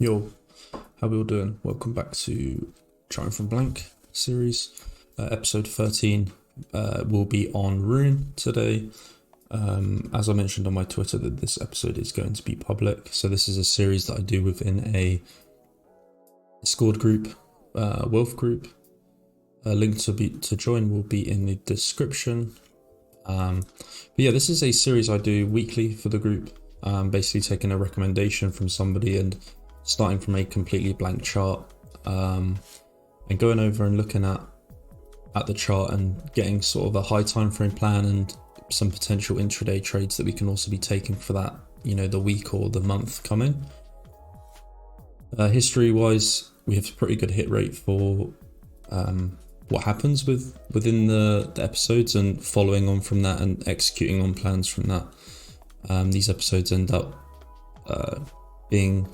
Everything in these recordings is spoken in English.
Yo, how we all doing? Welcome back to Trying from Blank series. Episode 13 will be on RUNE today. As I mentioned on my Twitter, that this episode is going to be public. So this is a series that I do within a Discord group, wealth group. A link to join will be in the description. But yeah, this is a series I do weekly for the group. Basically taking a recommendation from somebody and starting from a completely blank chart, and going over and looking at the chart and getting sort of a high time frame plan and some potential intraday trades that we can also be taking for that, the week or the month coming. History wise, we have a pretty good hit rate for what happens within the episodes, and following on from that and executing on plans from that. These episodes end up being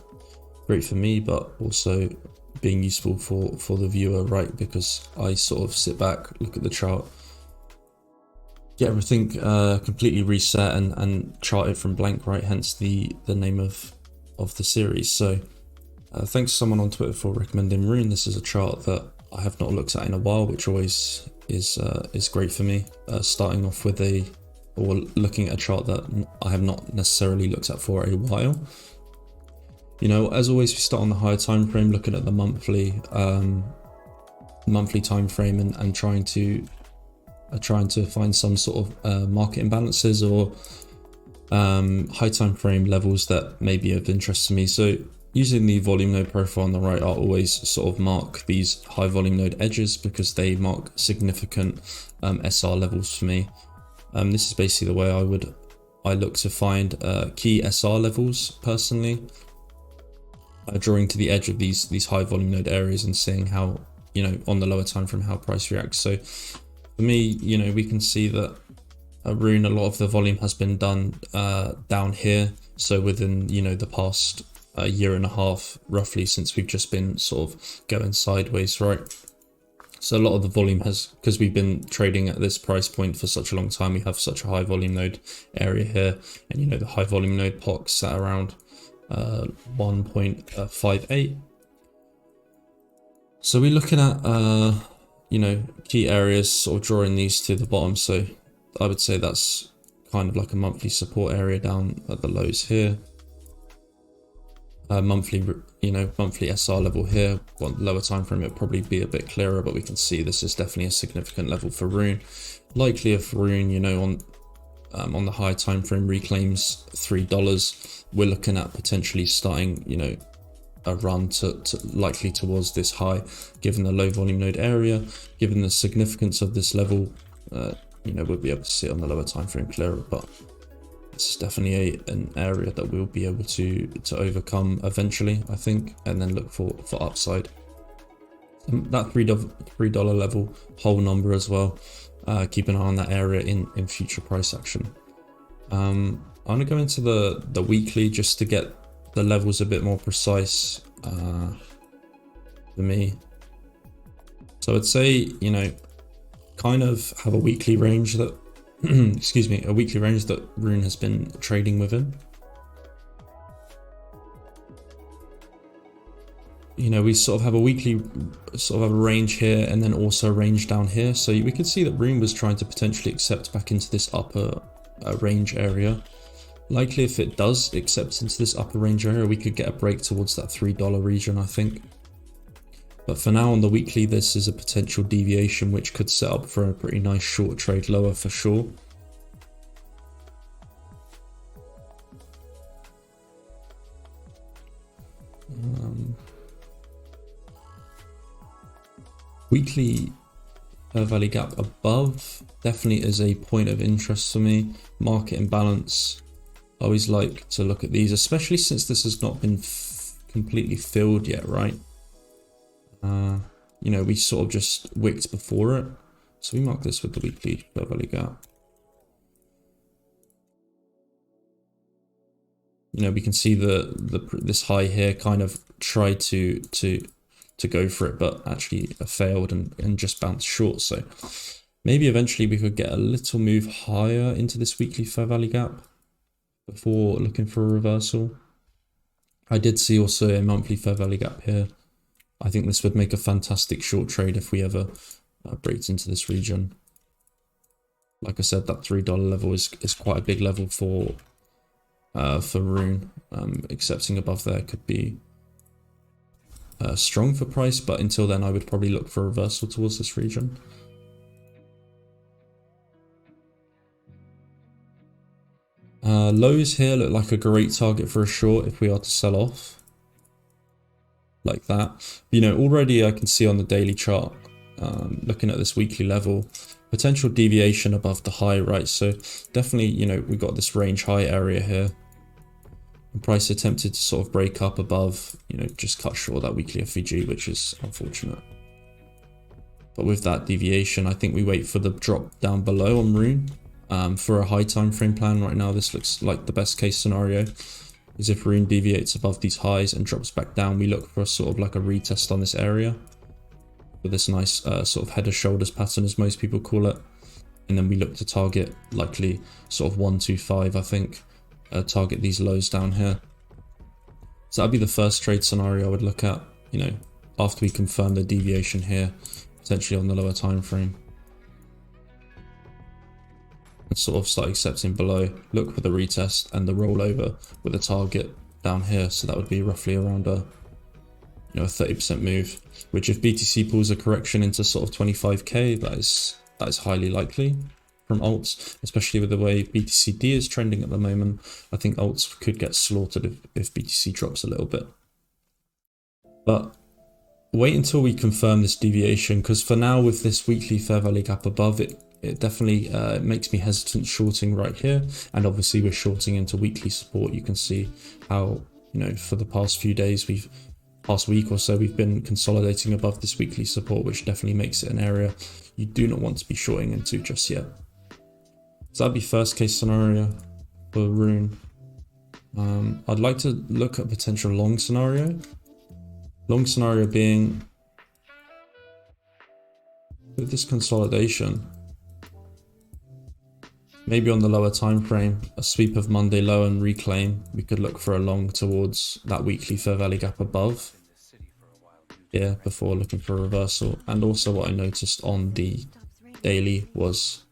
great for me, but also being useful for the viewer, right? Because I sort of sit back, look at the chart, get everything completely reset and chart it from blank, right? Hence the name of the series. So thanks to someone on Twitter for recommending RUNE. This is a chart that I have not looked at in a while, which always is great for me. Starting off with looking at a chart that I have not necessarily looked at for a while. As always, we start on the higher time frame, looking at the monthly time frame and trying to find some sort of market imbalances or high time frame levels that may be of interest to me. So using the volume node profile on the right, I'll always sort of mark these high volume node edges because they mark significant SR levels for me. This is basically the way I look to find key SR levels personally, drawing to the edge of these high volume node areas and seeing how, on the lower time frame, how price reacts. So for me, we can see that RUNE, a lot of the volume has been done down here. So within, the past year and a half, roughly, since we've just been sort of going sideways, right? So a lot of the volume because we've been trading at this price point for such a long time, we have such a high volume node area here, and the high volume node POC sat around 1.58. So we're looking at key areas, sort of drawing these to the bottom. So I would say that's kind of like a monthly support area down at the lows here. Monthly SR level here. Well, lower time frame, it'll probably be a bit clearer, but we can see this is definitely a significant level for RUNE. Likely if RUNE, on the higher time frame reclaims $3, we're looking at potentially starting, a run to likely towards this high, given the low volume node area, given the significance of this level. We'll be able to see it on the lower time frame clearer, but this is definitely an area that we'll be able to overcome eventually, I think, and then look for upside. That $3 level, whole number as well. Keep an eye on that area in future price action. I'm gonna go into the weekly just to get the levels a bit more precise for me. So I'd say, kind of have a weekly range that a weekly range that RUNE has been trading within. We sort of have a weekly range here, and then also a range down here. So we could see that RUNE was trying to potentially accept back into this upper range area. Likely if it does accept into this upper range area, we could get a break towards that $3 region, I think. But for now on the weekly, this is a potential deviation which could set up for a pretty nice short trade lower for sure. Weekly Fair Value Gap above definitely is a point of interest for me. Market imbalance, I always like to look at these, especially since this has not been completely filled yet, right? We sort of just wicked before it, so we mark this with the weekly Fair Value Gap. We can see this high here kind of tried to go for it, but actually failed and just bounced short. So maybe eventually we could get a little move higher into this weekly Fair Value Gap before looking for a reversal. I did see also a monthly fair value gap here. I think this would make a fantastic short trade if we ever breaks into this region. Like I said, that $3 level is quite a big level for RUNE. Accepting above there could be strong for price, but until then I would probably look for a reversal towards this region. Lows here look like a great target for a short if we are to sell off like that. You know, already I can see on the daily chart, looking at this weekly level, potential deviation above the high, right? So definitely, you know, we got this range high area here. And price attempted to sort of break up above, you know, just cut short that weekly FVG, which is unfortunate. But with that deviation, I think we wait for the drop down below on RUNE. For a high time frame plan right now, this looks like the best case scenario. Is if RUNE deviates above these highs and drops back down, we look for a sort of like a retest on this area with this nice sort of head and shoulders pattern, as most people call it. And then we look to target likely sort of 125, I think, target these lows down here. So that'd be the first trade scenario I would look at, you know, after we confirm the deviation here, potentially on the lower time frame. And sort of start accepting below, look for the retest and the rollover with a target down here. So that would be roughly around a, you know, a 30% move, which if BTC pulls a correction into sort of 25k, that is highly likely from alts, especially with the way BTCD is trending at the moment. I think alts could get slaughtered if BTC drops a little bit. But wait until we confirm this deviation, because for now with this weekly fair value gap above it, it definitely makes me hesitant shorting right here. And obviously we're shorting into weekly support. You can see how, you know, for the past few days, past week or so, we've been consolidating above this weekly support, which definitely makes it an area you do not want to be shorting into just yet. So that'd be first case scenario for RUNE. I'd like to look at potential long scenario. Long scenario being with this consolidation, maybe on the lower time frame, a sweep of Monday low and reclaim. We could look for a long towards that weekly fair value gap above here before looking for a reversal. And also what I noticed on the daily was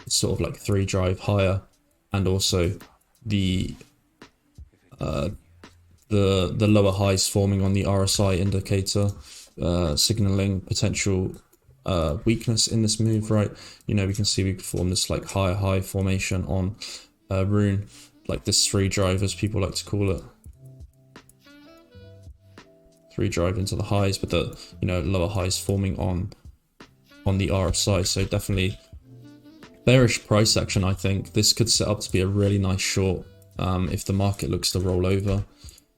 sort of like 3 drive higher, and also the lower highs forming on the RSI indicator, signaling potential weakness in this move, right? You know, we can see we form this like high formation on RUNE, like this 3 drive as people like to call it. 3 drive into the highs, but the, you know, lower highs forming on the RSI. So definitely bearish price action. I think this could set up to be a really nice short if the market looks to roll over,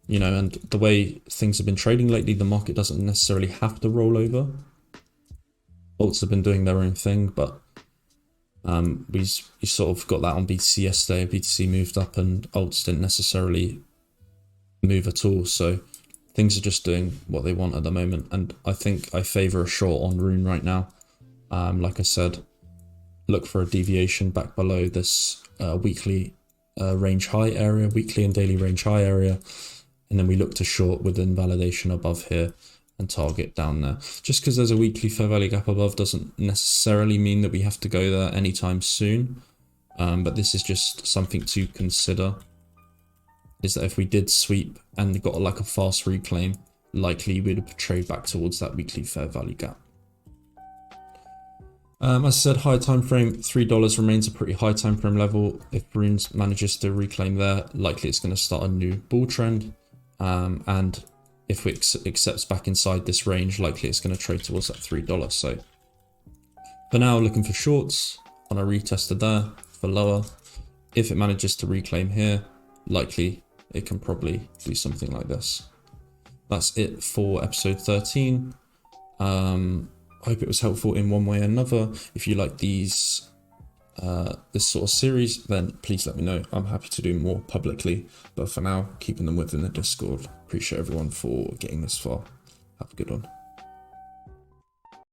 you know, and the way things have been trading lately, the market doesn't necessarily have to roll over. Alts have been doing their own thing, but we sort of got that on BTC yesterday. BTC moved up and alts didn't necessarily move at all. So things are just doing what they want at the moment. And I think I favor a short on RUNE right now. Like I said, look for a deviation back below this weekly range high area, weekly and daily range high area. And then we look to short with invalidation above here and target down there. Just because there's a weekly fair value gap above doesn't necessarily mean that we have to go there anytime soon. But this is just something to consider, is that if we did sweep and got like a fast reclaim, likely we'd trade back towards that weekly fair value gap. As I said, high time frame, $3 remains a pretty high time frame level. If RUNE manages to reclaim there, likely it's going to start a new bull trend. And if it accepts back inside this range, likely it's going to trade towards that $3. So for now, looking for shorts on a retester there for lower. If it manages to reclaim here, likely it can probably do something like this. That's it for episode 13. I hope it was helpful in one way or another. If you like these this sort of series, then please let me know. I'm happy to do more publicly, but for now, keeping them within the Discord. Appreciate everyone for getting this far. Have a good one.